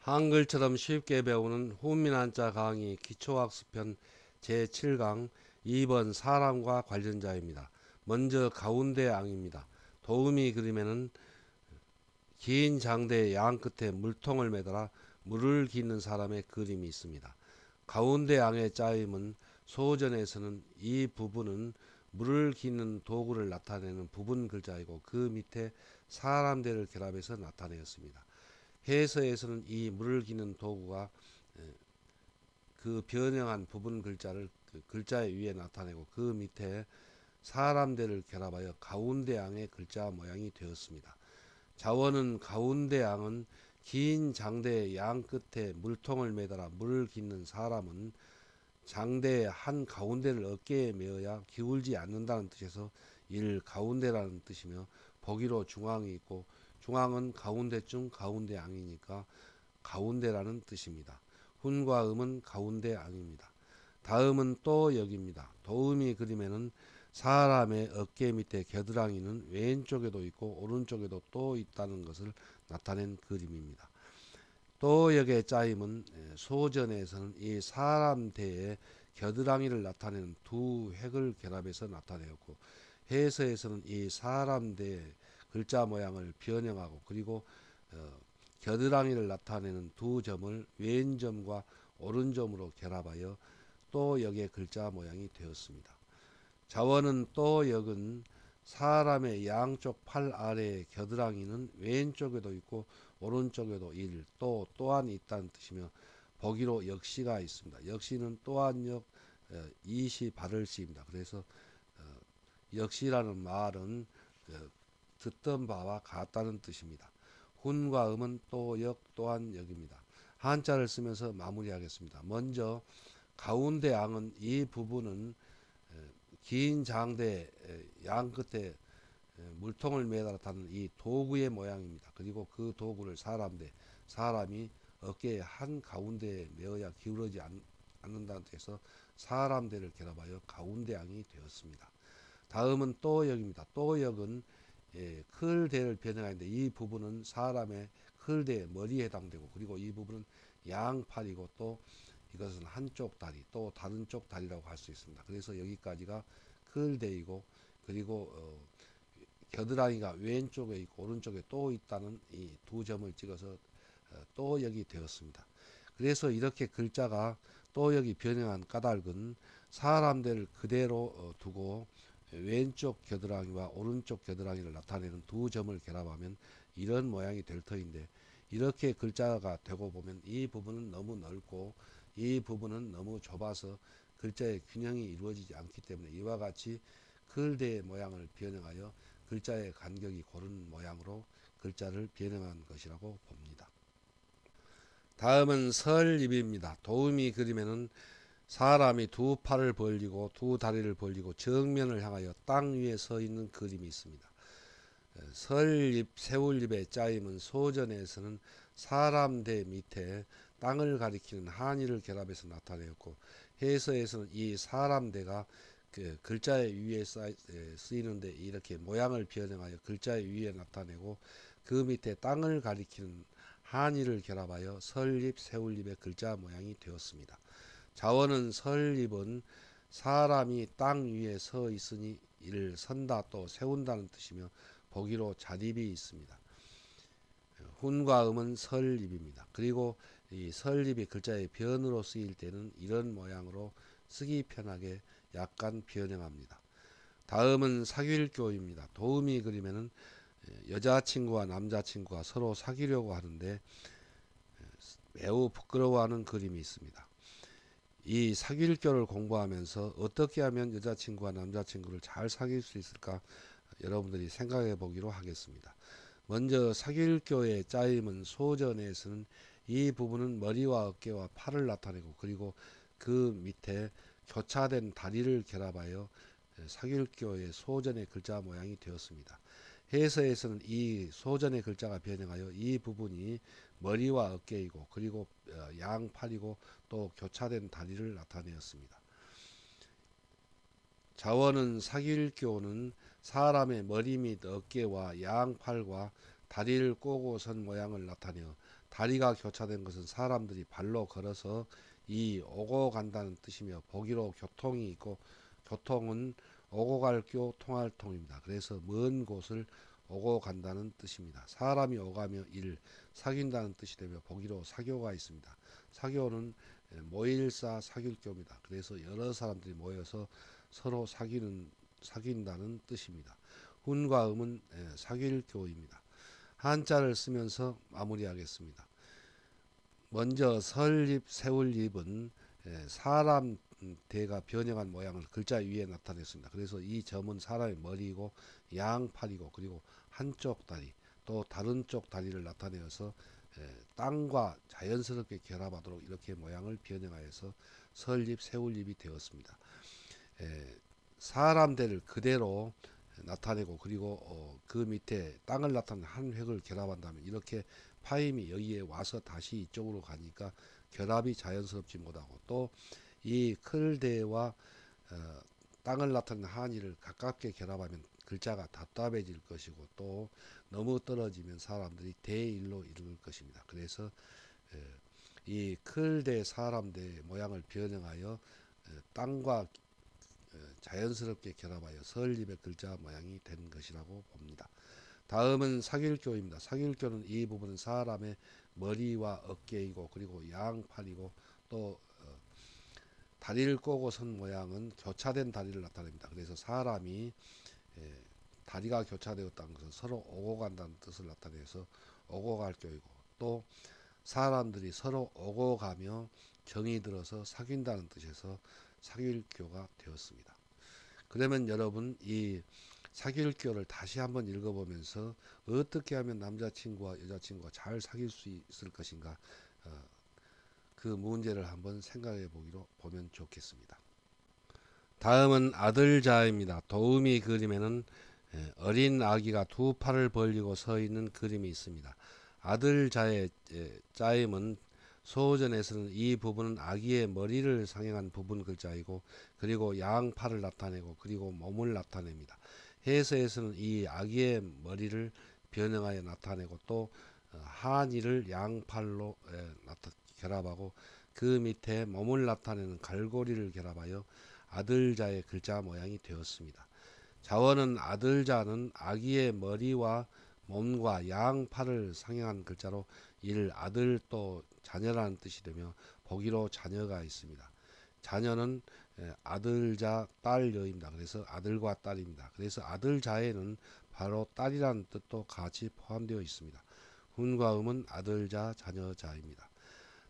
한글처럼 쉽게 배우는 훈민한자 강의 기초학습편 제7강 2번 사람과 관련자입니다. 먼저 가운데 앙입니다. 도우미 그림에는 긴 장대의 양 끝에 물통을 매달아 물을 기는 사람의 그림이 있습니다. 가운데 앙의 짜임은 소전에서는 이 부분은 물을 기는 도구를 나타내는 부분 글자이고 그 밑에 사람들을 결합해서 나타내었습니다. 해서에서는 이 물을 기는 도구가 그 변형한 부분 글자를 그 글자 위에 나타내고 그 밑에 사람들을 결합하여 가운데 앙의 글자 모양이 되었습니다. 자원은 가운데 앙은 긴 장대의 양 끝에 물통을 매달아 물을 깃는 사람은 장대의 한 가운데를 어깨에 메어야 기울지 않는다는 뜻에서 일 가운데라는 뜻이며 보기로 중앙이 있고 중앙은 가운데쯤 가운데 앙이니까 가운데라는 뜻입니다. 훈과 음은 가운데 앙입니다. 다음은 또 여기입니다. 도우미 그림에는 사람의 어깨 밑에 겨드랑이는 왼쪽에도 있고 오른쪽에도 또 있다는 것을 나타낸 그림입니다. 또 역의 짜임은 소전에서는 이 사람 대의 겨드랑이를 나타내는 두 획을 결합해서 나타내었고 해서에서는 이 사람 대의 글자 모양을 변형하고 그리고 겨드랑이를 나타내는 두 점을 왼점과 오른점으로 결합하여 또 역의 글자 모양이 되었습니다. 자원은 또 역은 사람의 양쪽 팔 아래의 겨드랑이는 왼쪽에도 있고 오른쪽에도 또한 있다는 뜻이며 보기로 역시가 있습니다. 역시는 또한 역 이시 발을시입니다. 그래서 역시라는 말은 듣던 바와 같다는 뜻입니다. 훈과 음은 또 역 또한 역입니다. 한자를 쓰면서 마무리하겠습니다. 먼저 가운데 앙은 이 부분은 긴 장대 양 끝에 물통을 매달아 타는 이 도구의 모양입니다. 그리고 그 도구를 사람이 어깨의 한 가운데에 메어야 기울어지 않는다는 뜻에서 사람대를 결합하여 가운데 앙이 되었습니다. 다음은 또 역입니다. 또 역은 클대를 변형하는데 이 부분은 사람의 클대의 머리에 해당되고 그리고 이 부분은 양팔이고 또 이것은 한쪽 다리 또 다른 쪽 다리라고 할 수 있습니다. 그래서 여기까지가 클대이고 그리고 겨드랑이가 왼쪽에 있고 오른쪽에 또 있다는 이 두 점을 찍어서 또 역이 되었습니다. 그래서 이렇게 글자가 또 역이 변형한 까닭은 사람들을 그대로 두고 왼쪽 겨드랑이와 오른쪽 겨드랑이를 나타내는 두 점을 결합하면 이런 모양이 될 터인데 이렇게 글자가 되고 보면 이 부분은 너무 넓고 이 부분은 너무 좁아서 글자의 균형이 이루어지지 않기 때문에 이와 같이 글대의 모양을 변형하여 글자의 간격이 고른 모양으로 글자를 변형한 것이라고 봅니다. 다음은 설입입니다. 도우미 그림에는 사람이 두 팔을 벌리고 두 다리를 벌리고 정면을 향하여 땅 위에 서 있는 그림이 있습니다. 설립, 세울립의 짜임은 소전에서는 사람 대 밑에 땅을 가리키는 한의를 결합해서 나타내었고 해서에서는 이 사람 대가 그 글자의 위에 쓰이는데 이렇게 모양을 변형하여 글자의 위에 나타내고 그 밑에 땅을 가리키는 한의를 결합하여 설립, 세울립의 글자 모양이 되었습니다. 자원은 설립은 사람이 땅 위에 서 있으니 이를 선다 또 세운다는 뜻이며 보기로 자립이 있습니다. 훈과 음은 설립입니다. 그리고 이 설립이 글자의 변으로 쓰일 때는 이런 모양으로 쓰기 편하게 약간 변형합니다. 다음은 사귈교입니다. 도우미 그림에는 여자친구와 남자친구가 서로 사귀려고 하는데 매우 부끄러워하는 그림이 있습니다. 이 사귈교를 공부하면서 어떻게 하면 여자친구와 남자친구를 잘 사귈 수 있을까 여러분들이 생각해 보기로 하겠습니다. 먼저 사귈교의 짜임은 소전에서는 이 부분은 머리와 어깨와 팔을 나타내고 그리고 그 밑에 교차된 다리를 결합하여 사귈교의 소전의 글자 모양이 되었습니다. 해서에서는 이 소전의 글자가 변형하여 이 부분이 머리와 어깨이고 그리고 양팔이고 또 교차된 다리를 나타내었습니다. 자원은 사길교는 사람의 머리 및 어깨와 양팔과 다리를 꼬고 선 모양을 나타내어 다리가 교차된 것은 사람들이 발로 걸어서 이 오고 간다는 뜻이며 보기로 교통이 있고 교통은 오고 갈 교 통할 통입니다. 그래서 먼 곳을 오고 간다는 뜻입니다. 사람이 오가며 일 사귄다는 뜻이 되며 보기로 사교가 있습니다. 사교는 모일사 사귈교입니다. 그래서 여러 사람들이 모여서 서로 사귄다는 뜻입니다. 훈과 음은 사귈교입니다. 한자를 쓰면서 마무리하겠습니다. 먼저 설립, 세울립은 사람 대가 변형한 모양을 글자 위에 나타냈습니다. 그래서 이 점은 사람의 머리이고 양팔이고 그리고 한쪽 다리 또 다른 쪽 다리를 나타내어서 땅과 자연스럽게 결합하도록 이렇게 모양을 변형하여서 설립, 세울립이 되었습니다. 사람 대를 그대로 나타내고 그리고 그 밑에 땅을 나타내는 한 획을 결합한다면 이렇게 파임이 여기에 와서 다시 이쪽으로 가니까 결합이 자연스럽지 못하고 또 이 클대와 땅을 나타내는 한이를 가깝게 결합하면 글자가 답답해질 것이고 또 너무 떨어지면 사람들이 대일로 이룰 것입니다. 그래서 이 클대 사람대 모양을 변형하여 땅과 자연스럽게 결합하여 설립의 글자 모양이 된 것이라고 봅니다. 다음은 사길교입니다. 사길교는 이 부분은 사람의 머리와 어깨이고 그리고 양팔이고 또 다리를 꼬고 선 모양은 교차된 다리를 나타냅니다. 그래서 사람이 다리가 교차되었다는 것은 서로 오고 간다는 뜻을 나타내서 오고 갈 교이고 또 사람들이 서로 오고 가며 정이 들어서 사귄다는 뜻에서 사귈교가 되었습니다. 그러면 여러분 이 사귈교를 다시 한번 읽어보면서 어떻게 하면 남자친구와 여자친구가 잘 사귈 수 있을 것인가 그 문제를 한번 생각해 보면 좋겠습니다. 다음은 아들자입니다. 도우미 그림에는 어린 아기가 두 팔을 벌리고 서 있는 그림이 있습니다. 아들자의 짜임은 소전에서는 이 부분은 아기의 머리를 상징한 부분 글자이고 그리고 양팔을 나타내고 그리고 몸을 나타냅니다. 해서에서는 이 아기의 머리를 변형하여 나타내고 또 한이를 양팔로 결합하고 그 밑에 몸을 나타내는 갈고리를 결합하여 아들자의 글자 모양이 되었습니다. 자원은 아들자는 아기의 머리와 몸과 양팔을 상징한 글자로 이를 아들 또 자녀라는 뜻이 되며 보기로 자녀가 있습니다. 자녀는 아들자 딸여입니다. 그래서 아들과 딸입니다. 그래서 아들자에는 바로 딸이라는 뜻도 같이 포함되어 있습니다. 훈과 음은 아들자 자녀자입니다.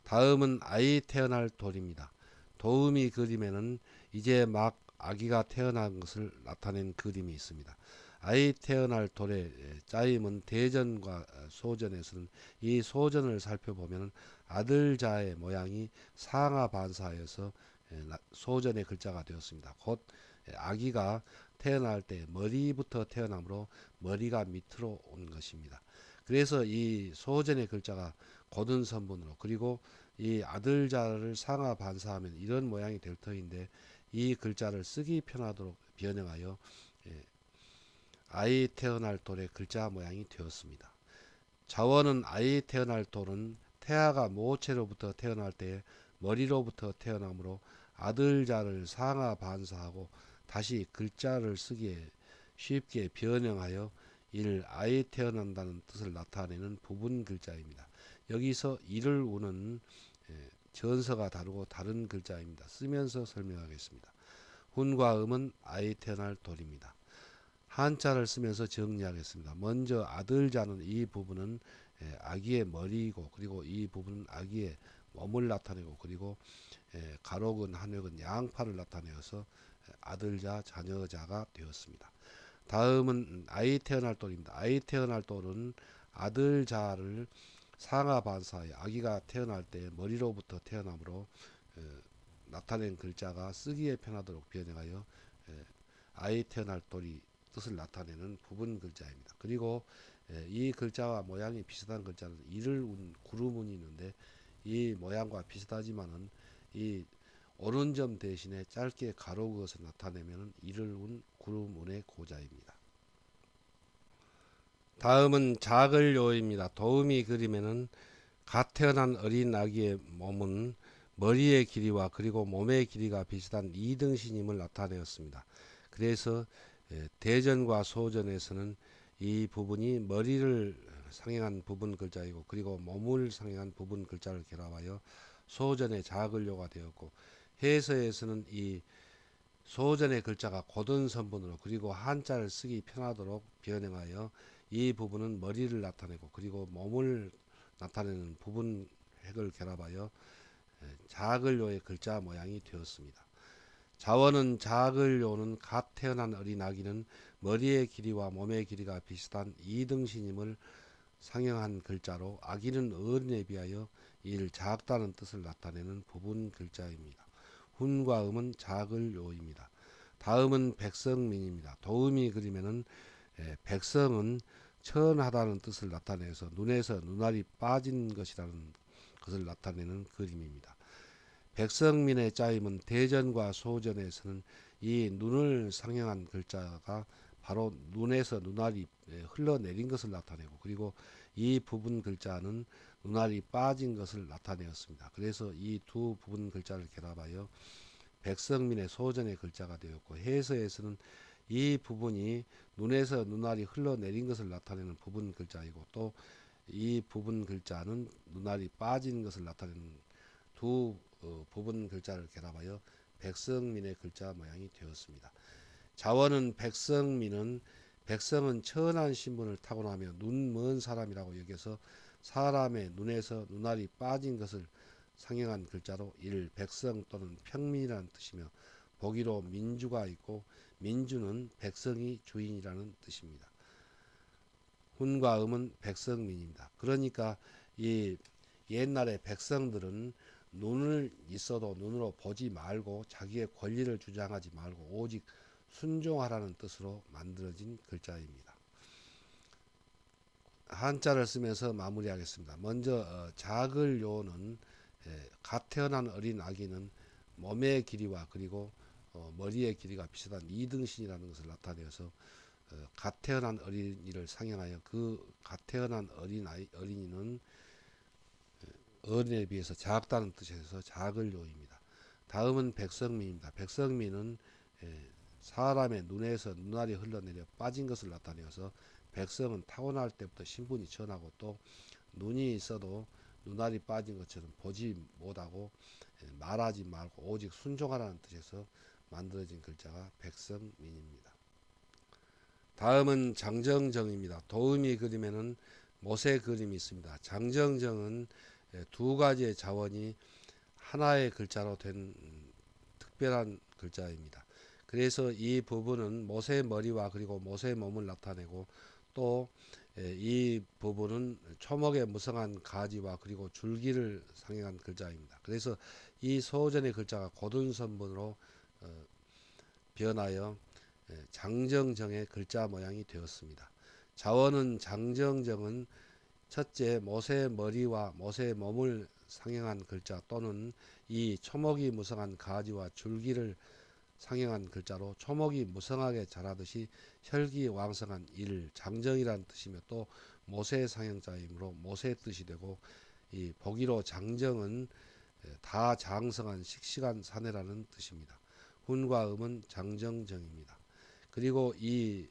다음은 아이 태어날 돌입니다. 도우미 그림에는 이제 막 아기가 태어난 것을 나타낸 그림이 있습니다. 아이 태어날 돌의 짜임은 대전과 소전에서는 이 소전을 살펴보면 아들자의 모양이 상하 반사하여서 소전의 글자가 되었습니다. 곧 아기가 태어날 때 머리부터 태어나므로 머리가 밑으로 온 것입니다. 그래서 이 소전의 글자가 고든 선분으로 그리고 이 아들자를 상하 반사하면 이런 모양이 될 터인데 이 글자를 쓰기 편하도록 변형하여 아이 태어날 돌의 글자 모양이 되었습니다. 자원은 아이 태어날 돌은 태아가 모체로부터 태어날 때 머리로부터 태어나므로 아들자를 상하 반사하고 다시 글자를 쓰기에 쉽게 변형하여 이를 아이 태어난다는 뜻을 나타내는 부분 글자입니다. 여기서 이를 우는 전서가 다르고 다른 글자입니다. 쓰면서 설명하겠습니다. 훈과 음은 아이 태어날 돌입니다. 한자를 쓰면서 정리하겠습니다. 먼저 아들자는 이 부분은 아기의 머리이고 그리고 이 부분은 아기의 몸을 나타내고 그리고 가로근 한획은 양팔을 나타내어서 아들자 자녀자가 되었습니다. 다음은 아이 태어날 돌입니다. 아이 태어날 돌은 아들자를 상하 반사에 아기가 태어날 때 머리로부터 태어나므로 나타낸 글자가 쓰기에 편하도록 변형하여 아이 태어날 돌이 뜻을 나타내는 부분 글자입니다. 그리고 이 글자와 모양이 비슷한 글자는 이를 운 구름운이 있는데 이 모양과 비슷하지만은 이 오른점 대신에 짧게 가로 그것을 나타내면 이를 운 구름운의 고자입니다. 다음은 자글요입니다. 도우미 그림에는 갓 태어난 어린 아기의 몸은 머리의 길이와 그리고 몸의 길이가 비슷한 이등신임을 나타내었습니다. 그래서 대전과 소전에서는 이 부분이 머리를 상행한 부분 글자이고 그리고 몸을 상행한 부분 글자를 결합하여 소전의 자글료가 되었고, 해서에서는 이 소전의 글자가 고든 선분으로 그리고 한자를 쓰기 편하도록 변형하여 이 부분은 머리를 나타내고 그리고 몸을 나타내는 부분 획을 결합하여 자글료의 글자 모양이 되었습니다. 자원은 자글료는 갓 태어난 어린 아기는 머리의 길이와 몸의 길이가 비슷한 이등신임을 상형한 글자로 아기는 어른에 비하여 이를 작다는 뜻을 나타내는 부분 글자입니다. 훈과 음은 자글요입니다. 다음은 백성민입니다. 도음이 그림에는 백성은 천하다는 뜻을 나타내서 눈에서 눈알이 빠진 것이라는 것을 나타내는 그림입니다. 백성민의 짜임은 대전과 소전에서는 이 눈을 상형한 글자가 바로 눈에서 눈알이 흘러내린 것을 나타내고 그리고 이 부분 글자는 눈알이 빠진 것을 나타내었습니다. 그래서 이 두 부분 글자를 결합하여 백성민의 소전의 글자가 되었고, 해서에서는 이 부분이 눈에서 눈알이 흘러내린 것을 나타내는 부분 글자이고 또 이 부분 글자는 눈알이 빠진 것을 나타내는 두 부분 글자를 결합하여 백성민의 글자 모양이 되었습니다. 자원은 백성은 천한 신분을 타고나며 눈 먼 사람이라고 여겨서 사람의 눈에서 눈알이 빠진 것을 상형한 글자로 이를 백성 또는 평민이라는 뜻이며, 보기로 민주가 있고 민주는 백성이 주인이라는 뜻입니다. 훈과 음은 백성민입니다. 그러니까 이 옛날에 백성들은 눈을 있어도 눈으로 보지 말고 자기의 권리를 주장하지 말고 오직 순종하라는 뜻으로 만들어진 글자입니다. 한자를 쓰면서 마무리하겠습니다. 먼저 자글요는 갓 태어난 어린 아기는 몸의 길이와 그리고 머리의 길이가 비슷한 이등신이라는 것을 나타내어서 갓 태어난 어린이를 상형하여 그 갓 태어난 어린이는 어른에 비해서 작다는 뜻에서 자글요입니다. 다음은 백성민입니다. 백성민은 사람의 눈에서 눈알이 흘러내려 빠진 것을 나타내어서 백성은 타고날 때부터 신분이 천하고 또 눈이 있어도 눈알이 빠진 것처럼 보지 못하고 말하지 말고 오직 순종하라는 뜻에서 만들어진 글자가 백성민입니다. 다음은 장정정입니다. 도음이 그림에는 못의 그림이 있습니다. 장정정은 두 가지의 자원이 하나의 글자로 된 특별한 글자입니다. 그래서 이 부분은 못의 머리와 그리고 못의 몸을 나타내고 또 이 부분은 초목의 무성한 가지와 그리고 줄기를 상징한 글자입니다. 그래서 이 소전의 글자가 고든선분으로 변하여 장정정의 글자 모양이 되었습니다. 자원은 장정정은 첫째 못의 머리와 못의 몸을 상형한 글자 또는 이 초목이 무성한 가지와 줄기를 상형한 글자로 초목이 무성하게 자라듯이 혈기왕성한 일 장정이라는 뜻이며 또 모세 상형자이므로 모세 뜻이 되고, 이 보기로 장정은 다 장성한 씩씩한 사내라는 뜻입니다. 훈과 음은 장정정입니다. 그리고 이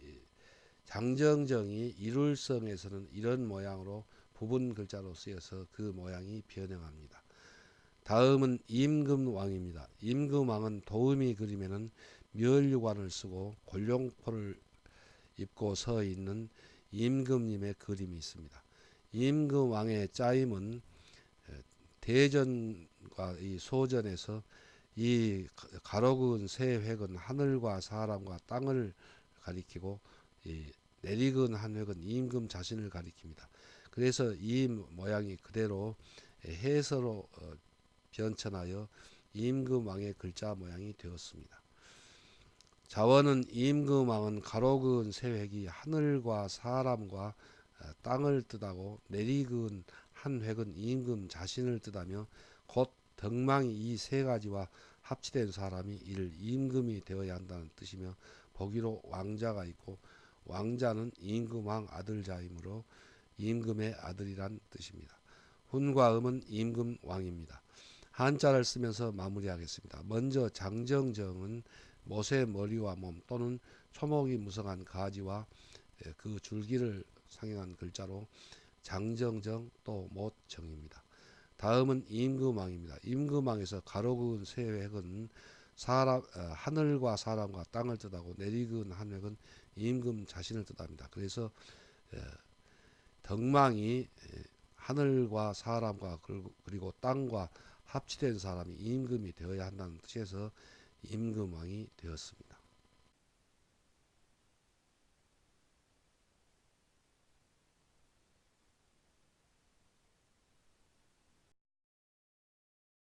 장정정이 일울성에서는 이런 모양으로 부분 글자로 쓰여서 그 모양이 변형합니다. 다음은 임금왕입니다. 임금왕은 도음이 그림에는 멸류관을 쓰고 골룡포를 입고 서 있는 임금님의 그림이 있습니다. 임금왕의 짜임은 대전과 이 소전에서 이 가로 그은 세 획은 하늘과 사람과 땅을 가리키고 이 내리근 한 획은 임금 자신을 가리킵니다. 그래서 이 모양이 그대로 해서로 변천하여 임금왕의 글자 모양이 되었습니다. 자원은 임금왕은 가로 그은 세 획이 하늘과 사람과 땅을 뜻하고 내리 그은 한 획은 임금 자신을 뜻하며 곧 덕망이 이 세 가지와 합치된 사람이 이를 임금이 되어야 한다는 뜻이며, 보기로 왕자가 있고 왕자는 임금왕 아들자이므로 임금의 아들이란 뜻입니다. 훈과 음은 임금왕입니다. 한자를 쓰면서 마무리하겠습니다. 먼저 장정정은 못의 머리와 몸 또는 초목이 무성한 가지와 그 줄기를 상징한 글자로 장정정 또 못정입니다. 다음은 임금왕입니다. 임금왕에서 가로 그은 세 획은 하늘과 사람과 땅을 뜻하고 내리그은 한 획은 임금 자신을 뜻합니다. 그래서 덕망이 하늘과 사람과 그리고 땅과 합치된 사람이 임금이 되어야 한다는 뜻에서 임금왕이 되었습니다.